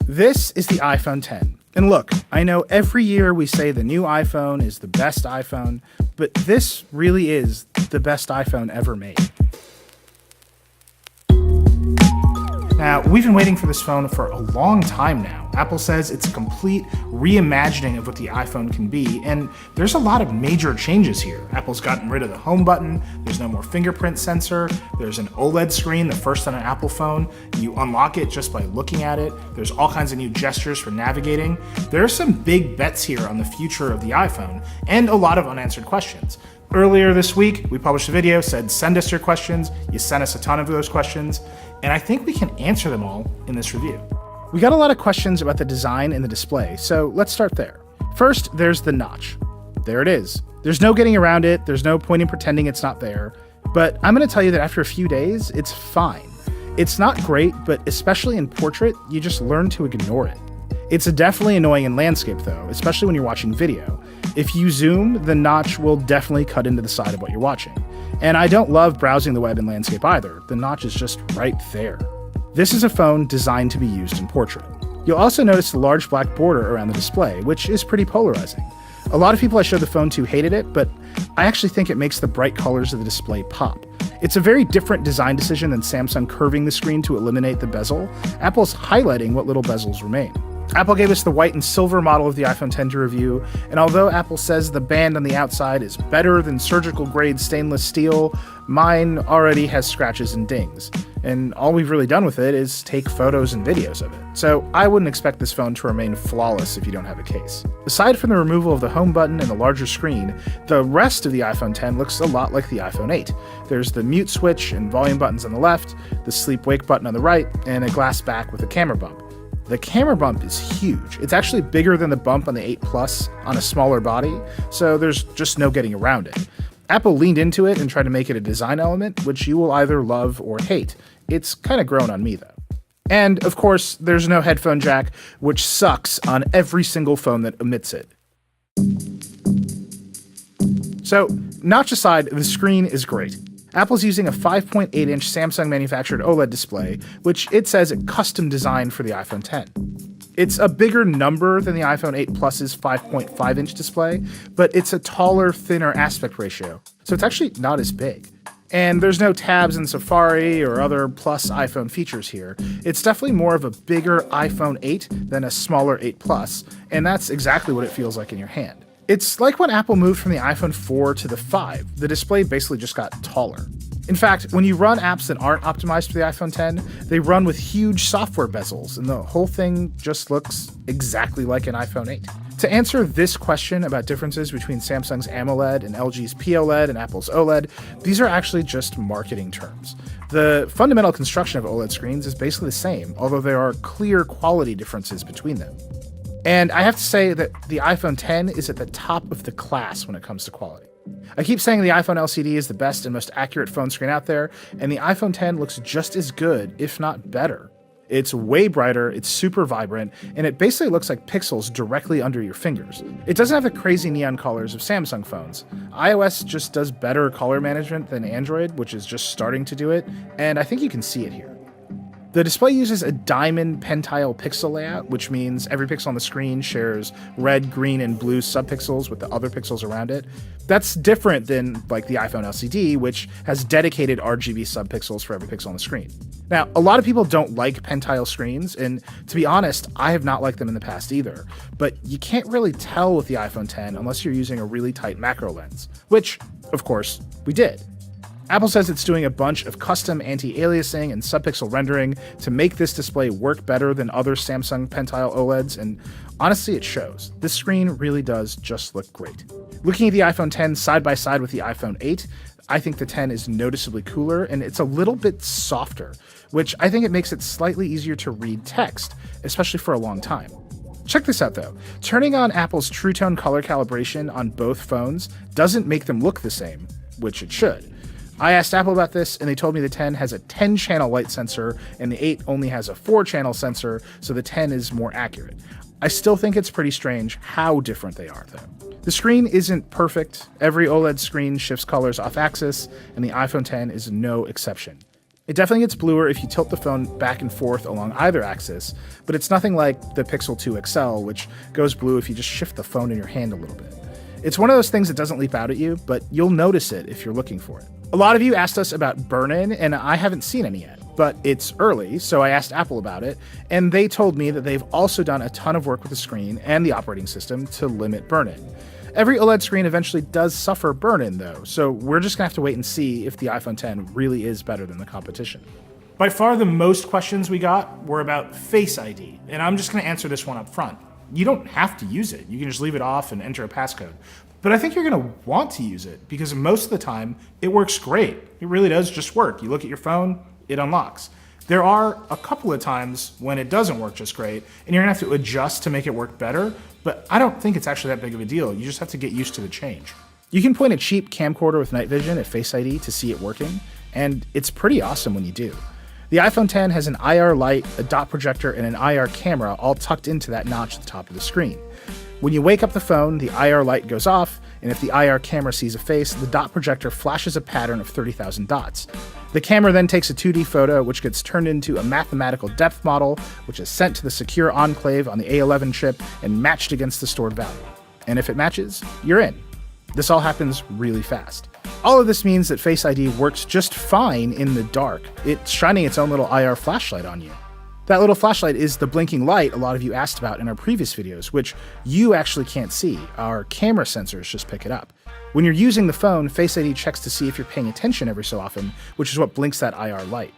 This is the iPhone X. And look, I know every year we say the new iPhone is the best iPhone, but this really is the best iPhone ever made. Now, we've been waiting for this phone for a long time now. Apple says it's a complete reimagining of what the iPhone can be, and there's a lot of major changes here. Apple's gotten rid of the home button, there's no more fingerprint sensor, there's an OLED screen, the first on an Apple phone. You unlock it just by looking at it. There's all kinds of new gestures for navigating. There are some big bets here on the future of the iPhone, and a lot of unanswered questions. Earlier this week, we published a video, said send us your questions. You sent us a ton of those questions, and I think we can answer them all in this review. We got a lot of questions about the design and the display, so let's start there. First, there's the notch. There it is. There's no getting around it, there's no point in pretending it's not there, but I'm gonna tell you that after a few days, it's fine. It's not great, but especially in portrait, you just learn to ignore it. It's definitely annoying in landscape though, especially when you're watching video. If you zoom, the notch will definitely cut into the side of what you're watching. And I don't love browsing the web in landscape either. The notch is just right there. This is a phone designed to be used in portrait. You'll also notice the large black border around the display, which is pretty polarizing. A lot of people I showed the phone to hated it, but I actually think it makes the bright colors of the display pop. It's a very different design decision than Samsung curving the screen to eliminate the bezel. Apple's highlighting what little bezels remain. Apple gave us the white and silver model of the iPhone X to review, and although Apple says the band on the outside is better than surgical-grade stainless steel, mine already has scratches and dings. And all we've really done with it is take photos and videos of it. So I wouldn't expect this phone to remain flawless if you don't have a case. Aside from the removal of the home button and the larger screen, the rest of the iPhone X looks a lot like the iPhone 8. There's the mute switch and volume buttons on the left, the sleep-wake button on the right, and a glass back with a camera bump. The camera bump is huge. It's actually bigger than the bump on the 8 Plus on a smaller body, so there's just no getting around it. Apple leaned into it and tried to make it a design element, which you will either love or hate. It's kind of grown on me, though. And, of course, there's no headphone jack, which sucks on every single phone that omits it. So, notch aside, the screen is great. Apple's using a 5.8-inch Samsung-manufactured OLED display, which it says it custom designed for the iPhone X. It's a bigger number than the iPhone 8 Plus's 5.5-inch display, but it's a taller, thinner aspect ratio, so it's actually not as big. And there's no tabs in Safari or other Plus iPhone features here. It's definitely more of a bigger iPhone 8 than a smaller 8 Plus, and that's exactly what it feels like in your hand. It's like when Apple moved from the iPhone 4 to the 5, the display basically just got taller. In fact, when you run apps that aren't optimized for the iPhone X, they run with huge software bezels, and the whole thing just looks exactly like an iPhone 8. To answer this question about differences between Samsung's AMOLED and LG's POLED and Apple's OLED, these are actually just marketing terms. The fundamental construction of OLED screens is basically the same, although there are clear quality differences between them. And I have to say that the iPhone X is at the top of the class when it comes to quality. I keep saying the iPhone LCD is the best and most accurate phone screen out there, and the iPhone X looks just as good, if not better. It's way brighter, it's super vibrant, and it basically looks like pixels directly under your fingers. It doesn't have the crazy neon colors of Samsung phones. iOS just does better color management than Android, which is just starting to do it, and I think you can see it here. The display uses a diamond pentile pixel layout, which means every pixel on the screen shares red, green, and blue subpixels with the other pixels around it. That's different than like the iPhone LCD, which has dedicated RGB subpixels for every pixel on the screen. Now, a lot of people don't like pentile screens, and to be honest, I have not liked them in the past either, but you can't really tell with the iPhone X unless you're using a really tight macro lens, which, of course, we did. Apple says it's doing a bunch of custom anti-aliasing and subpixel rendering to make this display work better than other Samsung pentile OLEDs, and honestly, it shows. This screen really does just look great. Looking at the iPhone X side by side with the iPhone 8, I think the X is noticeably cooler, and it's a little bit softer, which I think it makes it slightly easier to read text, especially for a long time. Check this out though. Turning on Apple's True Tone color calibration on both phones doesn't make them look the same, which it should. I asked Apple about this, and they told me the X has a 10-channel light sensor, and the 8 only has a 4-channel sensor, so the X is more accurate. I still think it's pretty strange how different they are, though. The screen isn't perfect. Every OLED screen shifts colors off-axis, and the iPhone X is no exception. It definitely gets bluer if you tilt the phone back and forth along either axis, but it's nothing like the Pixel 2 XL, which goes blue if you just shift the phone in your hand a little bit. It's one of those things that doesn't leap out at you, but you'll notice it if you're looking for it. A lot of you asked us about burn-in, and I haven't seen any yet, but it's early, so I asked Apple about it, and they told me that they've also done a ton of work with the screen and the operating system to limit burn-in. Every OLED screen eventually does suffer burn-in though, so we're just gonna have to wait and see if the iPhone X really is better than the competition. By far the most questions we got were about Face ID, and I'm just gonna answer this one up front. You don't have to use it, you can just leave it off and enter a passcode. But I think you're gonna want to use it because most of the time it works great. It really does just work. You look at your phone, it unlocks. There are a couple of times when it doesn't work just great, and you're gonna have to adjust to make it work better, but I don't think it's actually that big of a deal. You just have to get used to the change. You can point a cheap camcorder with night vision at Face ID to see it working, and it's pretty awesome when you do. The iPhone X has an IR light, a dot projector, and an IR camera all tucked into that notch at the top of the screen. When you wake up the phone, the IR light goes off, and if the IR camera sees a face, the dot projector flashes a pattern of 30,000 dots. The camera then takes a 2D photo, which gets turned into a mathematical depth model, which is sent to the secure enclave on the A11 chip and matched against the stored value. And if it matches, you're in. This all happens really fast. All of this means that Face ID works just fine in the dark. It's shining its own little IR flashlight on you. That little flashlight is the blinking light a lot of you asked about in our previous videos, which you actually can't see. Our camera sensors just pick it up. When you're using the phone, Face ID checks to see if you're paying attention every so often, which is what blinks that IR light.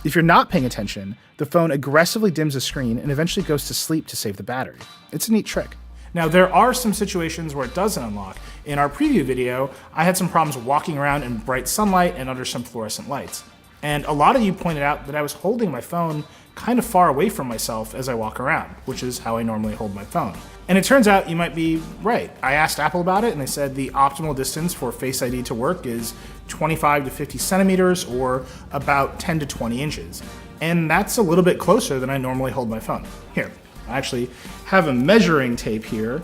If you're not paying attention, the phone aggressively dims the screen and eventually goes to sleep to save the battery. It's a neat trick. Now, there are some situations where it doesn't unlock. In our preview video, I had some problems walking around in bright sunlight and under some fluorescent lights. And a lot of you pointed out that I was holding my phone kind of far away from myself as I walk around, which is how I normally hold my phone. And it turns out you might be right. I asked Apple about it and they said the optimal distance for Face ID to work is 25 to 50 centimeters or about 10 to 20 inches. And that's a little bit closer than I normally hold my phone. Here, I actually have a measuring tape here,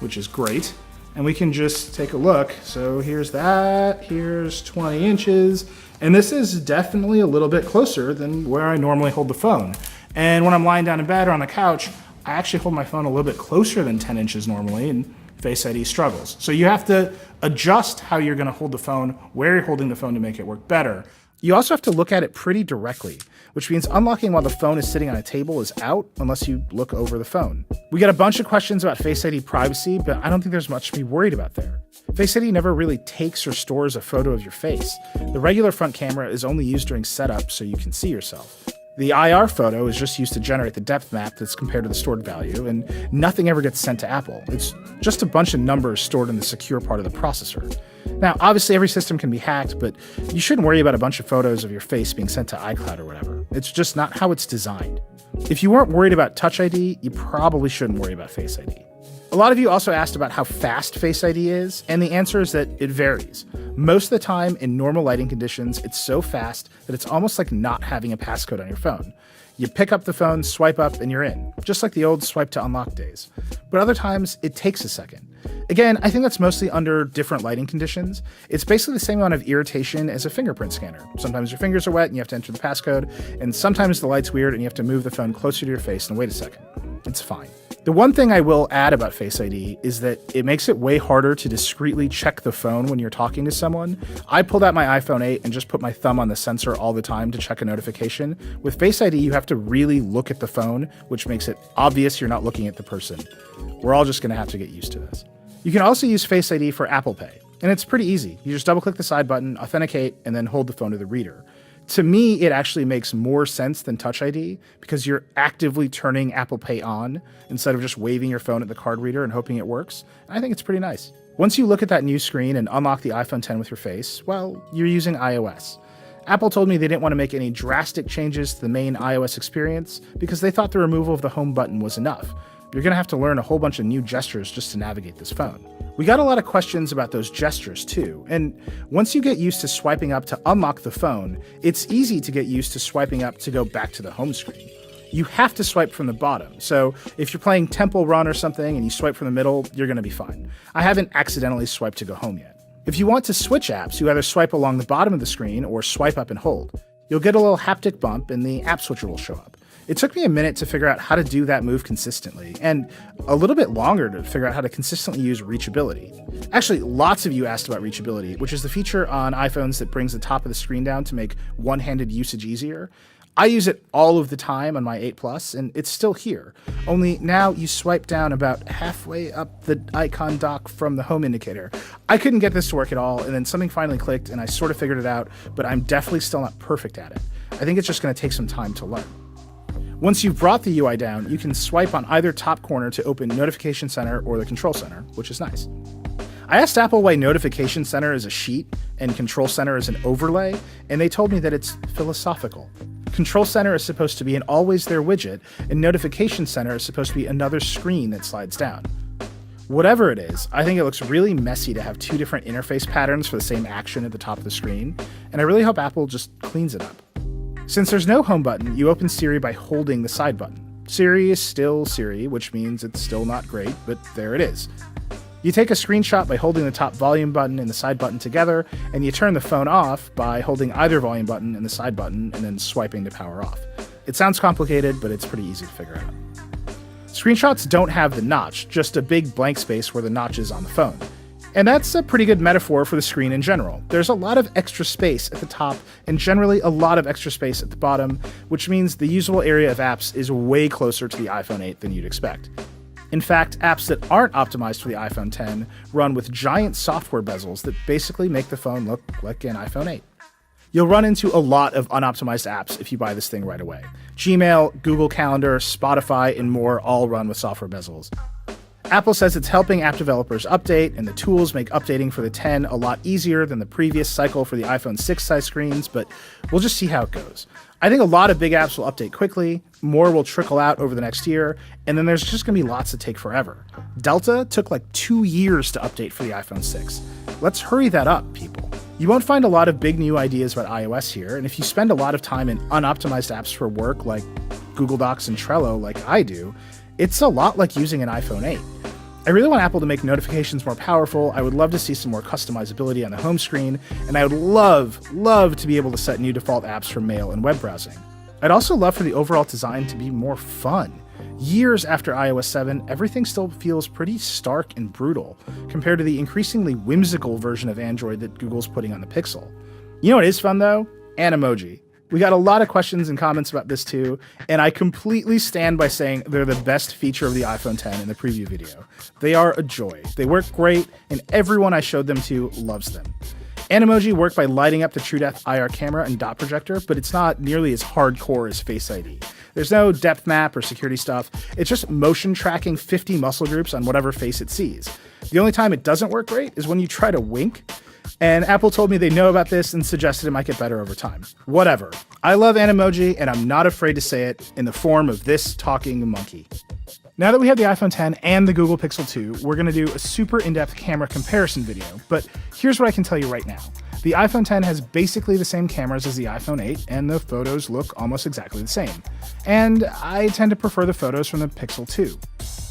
which is great. And we can just take a look. So here's that, here's 20 inches. And this is definitely a little bit closer than where I normally hold the phone. And when I'm lying down in bed or on the couch, I actually hold my phone a little bit closer than 10 inches normally, and Face ID struggles. So you have to adjust how you're gonna hold the phone, where you're holding the phone to make it work better. You also have to look at it pretty directly, which means unlocking while the phone is sitting on a table is out unless you look over the phone. We got a bunch of questions about Face ID privacy, but I don't think there's much to be worried about there. Face ID never really takes or stores a photo of your face. The regular front camera is only used during setup so you can see yourself. The IR photo is just used to generate the depth map that's compared to the stored value, and nothing ever gets sent to Apple. It's just a bunch of numbers stored in the secure part of the processor. Now, obviously every system can be hacked, but you shouldn't worry about a bunch of photos of your face being sent to iCloud or whatever. It's just not how it's designed. If you weren't worried about Touch ID, you probably shouldn't worry about Face ID. A lot of you also asked about how fast Face ID is, and the answer is that it varies. Most of the time, in normal lighting conditions, it's so fast that it's almost like not having a passcode on your phone. You pick up the phone, swipe up, and you're in, just like the old swipe to unlock days. But other times, it takes a second. Again, I think that's mostly under different lighting conditions. It's basically the same amount of irritation as a fingerprint scanner. Sometimes your fingers are wet and you have to enter the passcode, and sometimes the light's weird and you have to move the phone closer to your face and wait a second. It's fine. The one thing I will add about Face ID is that it makes it way harder to discreetly check the phone when you're talking to someone. I pulled out my iPhone 8 and just put my thumb on the sensor all the time to check a notification. With Face ID, you have to really look at the phone, which makes it obvious you're not looking at the person. We're all just gonna have to get used to this. You can also use Face ID for Apple Pay, and it's pretty easy. You just double-click the side button, authenticate, and then hold the phone to the reader. To me, it actually makes more sense than Touch ID because you're actively turning Apple Pay on instead of just waving your phone at the card reader and hoping it works. I think it's pretty nice. Once you look at that new screen and unlock the iPhone X with your face, well, you're using iOS. Apple told me they didn't want to make any drastic changes to the main iOS experience because they thought the removal of the home button was enough. You're going to have to learn a whole bunch of new gestures just to navigate this phone. We got a lot of questions about those gestures too, and once you get used to swiping up to unlock the phone, it's easy to get used to swiping up to go back to the home screen. You have to swipe from the bottom, so if you're playing Temple Run or something and you swipe from the middle, you're going to be fine. I haven't accidentally swiped to go home yet. If you want to switch apps, you either swipe along the bottom of the screen or swipe up and hold. You'll get a little haptic bump and the app switcher will show up. It took me a minute to figure out how to do that move consistently, and a little bit longer to figure out how to consistently use reachability. Actually, lots of you asked about reachability, which is the feature on iPhones that brings the top of the screen down to make one-handed usage easier. I use it all of the time on my 8 Plus, and it's still here. Only now you swipe down about halfway up the icon dock from the home indicator. I couldn't get this to work at all, and then something finally clicked, and I sort of figured it out, but I'm definitely still not perfect at it. I think it's just going to take some time to learn. Once you've brought the UI down, you can swipe on either top corner to open Notification Center or the Control Center, which is nice. I asked Apple why Notification Center is a sheet and Control Center is an overlay, and they told me that it's philosophical. Control Center is supposed to be an always there widget, and Notification Center is supposed to be another screen that slides down. Whatever it is, I think it looks really messy to have two different interface patterns for the same action at the top of the screen, and I really hope Apple just cleans it up. Since there's no home button, you open Siri by holding the side button. Siri is still Siri, which means it's still not great, but there it is. You take a screenshot by holding the top volume button and the side button together, and you turn the phone off by holding either volume button and the side button and then swiping to power off. It sounds complicated, but it's pretty easy to figure out. Screenshots don't have the notch, just a big blank space where the notch is on the phone. And that's a pretty good metaphor for the screen in general. There's a lot of extra space at the top and generally a lot of extra space at the bottom, which means the usable area of apps is way closer to the iPhone 8 than you'd expect. In fact, apps that aren't optimized for the iPhone 10 run with giant software bezels that basically make the phone look like an iPhone 8. You'll run into a lot of unoptimized apps if you buy this thing right away. Gmail, Google Calendar, Spotify, and more all run with software bezels. Apple says it's helping app developers update, and the tools make updating for the 10 a lot easier than the previous cycle for the iPhone 6 size screens, but we'll just see how it goes. I think a lot of big apps will update quickly, more will trickle out over the next year, and then there's just going to be lots that take forever. Delta took like 2 years to update for the iPhone 6. Let's hurry that up, people. You won't find a lot of big new ideas about iOS here, and if you spend a lot of time in unoptimized apps for work like Google Docs and Trello like I do, it's a lot like using an iPhone 8. I really want Apple to make notifications more powerful. I would love to see some more customizability on the home screen, and I would love to be able to set new default apps for mail and web browsing. I'd also love for the overall design to be more fun. Years after iOS 7, everything still feels pretty stark and brutal compared to the increasingly whimsical version of Android that Google's putting on the Pixel. You know what is fun though? Animoji. We got a lot of questions and comments about this too, and I completely stand by saying they're the best feature of the iPhone 10 in the preview video. They are a joy. They work great, and everyone I showed them to loves them. Animoji work by lighting up the TrueDepth IR camera and dot projector, but it's not nearly as hardcore as Face ID. There's no depth map or security stuff. It's just motion tracking 50 muscle groups on whatever face it sees. The only time it doesn't work great is when you try to wink. And Apple told me they know about this and suggested it might get better over time. Whatever. I love Animoji, and I'm not afraid to say it in the form of this talking monkey. Now that we have the iPhone 10 and the Google Pixel 2, we're going to do a super in-depth camera comparison video. But here's what I can tell you right now. The iPhone 10 has basically the same cameras as the iPhone 8, and the photos look almost exactly the same. And I tend to prefer the photos from the Pixel 2.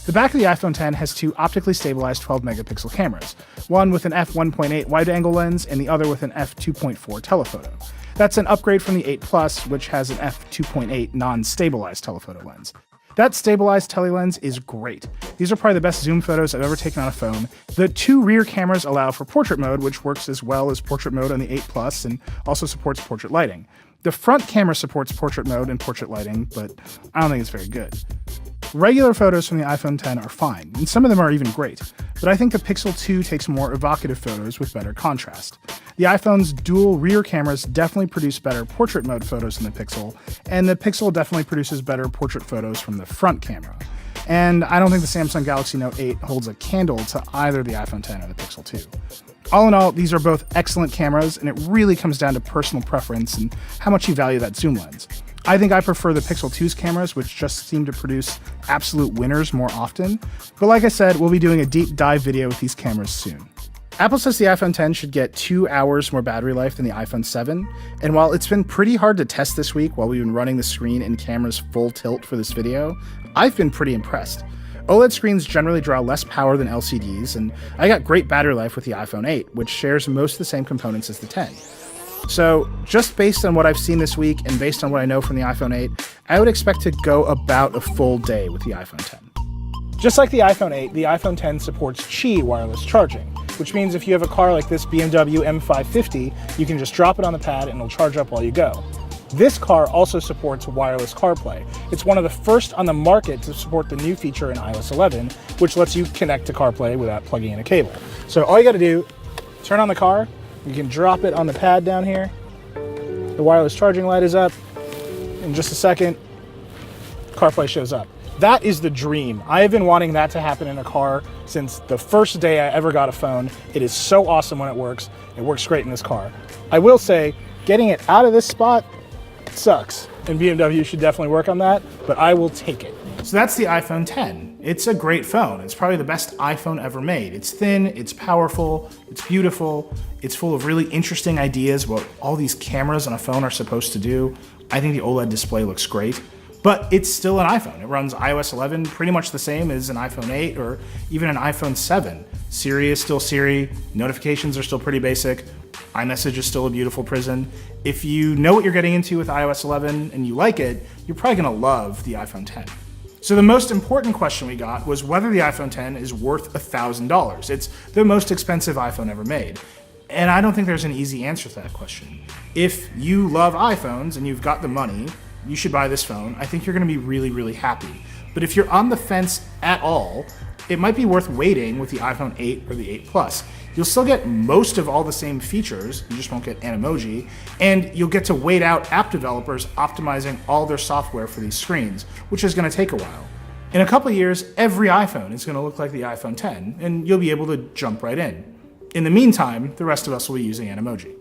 The back of the iPhone 10 has two optically stabilized 12-megapixel cameras, one with an f1.8 wide-angle lens and the other with an f2.4 telephoto. That's an upgrade from the 8 Plus, which has an f2.8 non-stabilized telephoto lens. That stabilized telelens is great. These are probably the best zoom photos I've ever taken on a phone. The two rear cameras allow for portrait mode, which works as well as portrait mode on the 8 Plus and also supports portrait lighting. The front camera supports portrait mode and portrait lighting, but I don't think it's very good. Regular photos from the iPhone 10 are fine, and some of them are even great, but I think the Pixel 2 takes more evocative photos with better contrast. The iPhone's dual rear cameras definitely produce better portrait mode photos than the Pixel, and the Pixel definitely produces better portrait photos from the front camera. And I don't think the Samsung Galaxy Note 8 holds a candle to either the iPhone 10 or the Pixel 2. All in all, these are both excellent cameras, and it really comes down to personal preference and how much you value that zoom lens. I think I prefer the Pixel 2's cameras, which just seem to produce absolute winners more often. But like I said, we'll be doing a deep dive video with these cameras soon. Apple says the iPhone 10 should get 2 hours more battery life than the iPhone 7. And while it's been pretty hard to test this week while we've been running the screen and cameras full tilt for this video, I've been pretty impressed. OLED screens generally draw less power than LCDs, and I got great battery life with the iPhone 8, which shares most of the same components as the 10. So just based on what I've seen this week and based on what I know from the iPhone 8, I would expect to go about a full day with the iPhone 10. Just like the iPhone 8, the iPhone 10 supports Qi wireless charging, which means if you have a car like this BMW M550, you can just drop it on the pad and it'll charge up while you go. This car also supports wireless CarPlay. It's one of the first on the market to support the new feature in iOS 11, which lets you connect to CarPlay without plugging in a cable. So all you gotta do, turn on the car, you can drop it on the pad down here. The wireless charging light is up. In just a second, CarPlay shows up. That is the dream. I have been wanting that to happen in a car since the first day I ever got a phone. It is so awesome when it works. It works great in this car. I will say, getting it out of this spot sucks, and BMW should definitely work on that, but I will take it. So that's the iPhone 10. It's a great phone. It's probably the best iPhone ever made. It's thin, it's powerful, it's beautiful, it's full of really interesting ideas what all these cameras on a phone are supposed to do. I think the OLED display looks great, but it's still an iPhone. It runs iOS 11 pretty much the same as an iPhone 8 or even an iPhone 7. Siri is still Siri, notifications are still pretty basic, iMessage is still a beautiful prison. If you know what you're getting into with iOS 11 and you like it, you're probably gonna love the iPhone 10. So the most important question we got was whether the iPhone 10 is worth $1,000. It's the most expensive iPhone ever made. And I don't think there's an easy answer to that question. If you love iPhones and you've got the money, you should buy this phone. I think you're gonna be really, really happy. But if you're on the fence at all, it might be worth waiting with the iPhone 8 or the 8 Plus. You'll still get most of all the same features, you just won't get Animoji, and you'll get to wait out app developers optimizing all their software for these screens, which is gonna take a while. In a couple of years, every iPhone is gonna look like the iPhone 10, and you'll be able to jump right in. In the meantime, the rest of us will be using Animoji.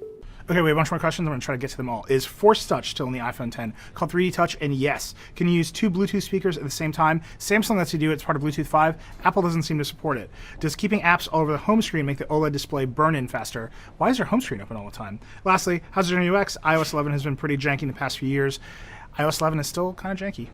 Okay, we have a bunch more questions. I'm gonna try to get to them all. Is Force Touch still in the iPhone 10 called 3D Touch? And yes. Can you use two Bluetooth speakers at the same time? Samsung lets you do it. It's part of Bluetooth 5. Apple doesn't seem to support it. Does keeping apps all over the home screen make the OLED display burn in faster? Why is your home screen open all the time? Lastly, how's your new UX? iOS 11 has been pretty janky in the past few years. iOS 11 is still kind of janky.